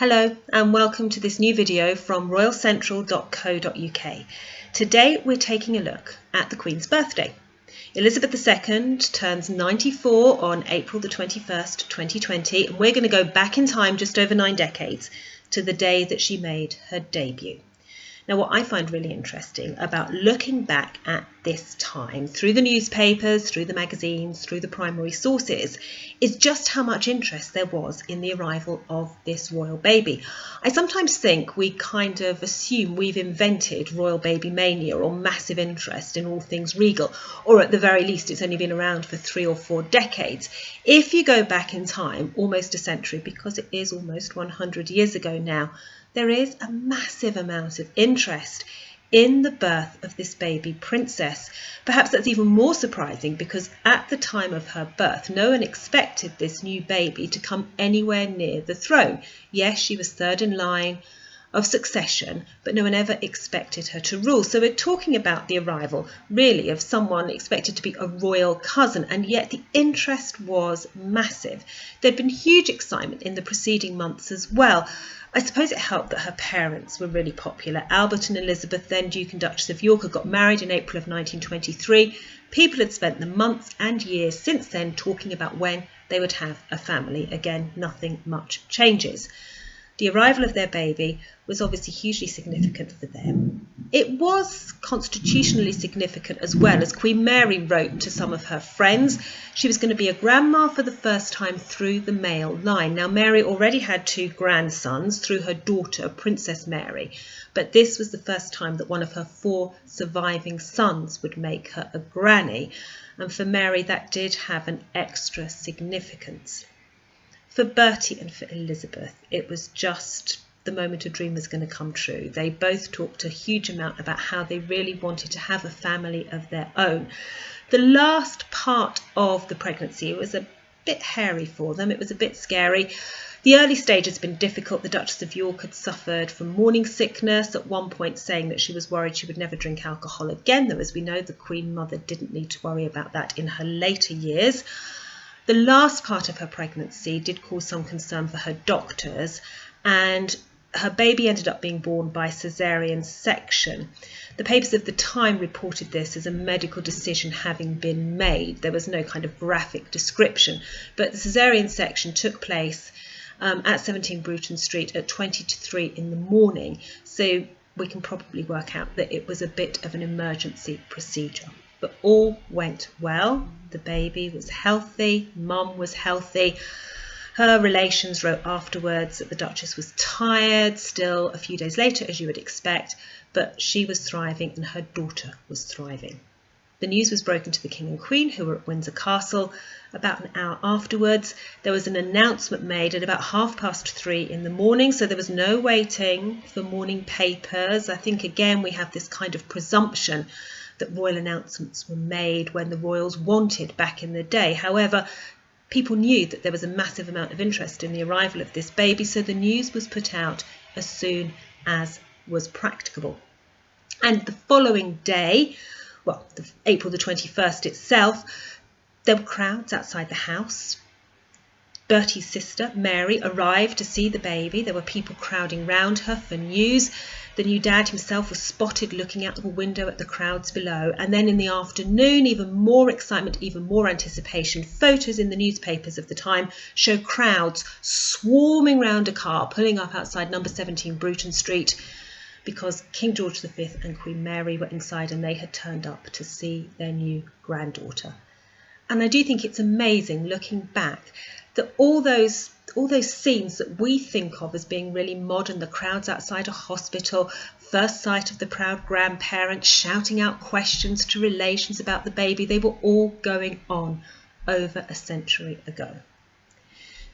Hello and welcome to this new video from royalcentral.co.uk. Today we're taking a look at the Queen's birthday. Elizabeth II turns 94 on April the 21st, 2020, and we're going to go back in time just over 9 decades to the day that she made her debut. Now, what I find really interesting about looking back at this time through the newspapers, through the magazines, through the primary sources, is just how much interest there was in the arrival of this royal baby. I sometimes think we kind of assume we've invented royal baby mania or massive interest in all things regal, or at the very least it's only been around for 3 or 4 decades. If you go back in time almost a century, because it is almost 100 years ago now, there is a massive amount of interest in the birth of this baby princess. Perhaps that's even more surprising because at the time of her birth, no one expected this new baby to come anywhere near the throne. Yes, she was third in line of succession, but no one ever expected her to rule. So we're talking about the arrival, really, of someone expected to be a royal cousin, and yet the interest was massive. There'd been huge excitement in the preceding months as well. I suppose it helped that her parents were really popular. Albert and Elizabeth, then Duke and Duchess of York, had got married in April of 1923. People had spent the months and years since then talking about when they would have a family. Again, nothing much changes. The arrival of their baby was obviously hugely significant for them. It was constitutionally significant as well, as Queen Mary wrote to some of her friends. She was going to be a grandma for the first time through the male line. Now, Mary already had 2 grandsons through her daughter, Princess Mary, but this was the first time that one of her 4 surviving sons would make her a granny. And for Mary, that did have an extra significance. For Bertie and for Elizabeth, it was just the moment a dream was going to come true. They both talked a huge amount about how they really wanted to have a family of their own. The last part of the pregnancy was a bit hairy for them. It was a bit scary. The early stage has been difficult. The Duchess of York had suffered from morning sickness, at one point saying that she was worried she would never drink alcohol again, though as we know the Queen Mother didn't need to worry about that in her later years. The last part of her pregnancy did cause some concern for her doctors, and her baby ended up being born by caesarean section. The papers of the time reported this as a medical decision having been made. There was no kind of graphic description, but the caesarean section took place at 17 Bruton Street at 20 to 3 in the morning, so we can probably work out that it was a bit of an emergency procedure. But all went well. The baby was healthy, Mum was healthy. Her relations wrote afterwards that the Duchess was tired still a few days later, as you would expect, but she was thriving and her daughter was thriving. The news was broken to the King and Queen, who were at Windsor Castle. About an hour afterwards, there was an announcement made at about 3:30 in the morning, so there was no waiting for morning papers. I think, again, we have this kind of presumption that royal announcements were made when the royals wanted back in the day. However, people knew that there was a massive amount of interest in the arrival of this baby, so the news was put out as soon as was practicable. And the following day, well, April the 21st itself, there were crowds outside the house. Bertie's sister, Mary, arrived to see the baby. There were people crowding round her for news. The new dad himself was spotted looking out of a window at the crowds below. And then in the afternoon, even more excitement, even more anticipation. Photos in the newspapers of the time show crowds swarming round a car pulling up outside number 17 Bruton Street, because King George V and Queen Mary were inside and they had turned up to see their new granddaughter. And I do think it's amazing looking back that all those scenes that we think of as being really modern, the crowds outside a hospital, first sight of the proud grandparents shouting out questions to relations about the baby, they were all going on over a century ago.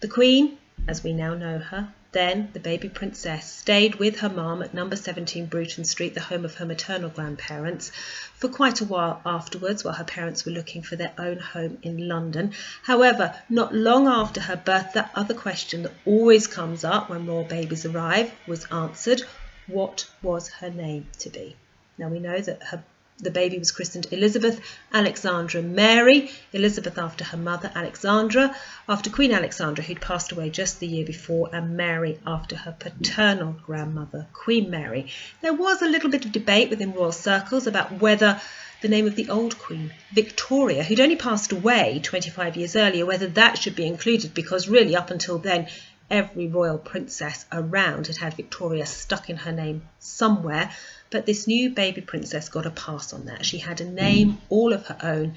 The Queen, as we now know her, then the baby princess, stayed with her mum at number 17 Bruton Street, the home of her maternal grandparents, for quite a while afterwards, while her parents were looking for their own home in London. However, not long after her birth, that other question that always comes up when royal babies arrive was answered. What was her name to be? Now, we know that her The baby was christened Elizabeth Alexandra Mary, Elizabeth after her mother Alexandra, after Queen Alexandra, who'd passed away just the year before, and Mary after her paternal grandmother, Queen Mary. There was a little bit of debate within royal circles about whether the name of the old queen, Victoria, who'd only passed away 25 years earlier, whether that should be included, because really up until then every royal princess around had had Victoria stuck in her name somewhere. But this new baby princess got a pass on that. She had a name all of her own,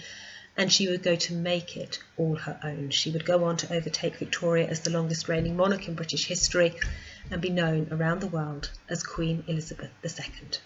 and she would go to make it all her own. She would go on to overtake Victoria as the longest reigning monarch in British history and be known around the world as Queen Elizabeth II.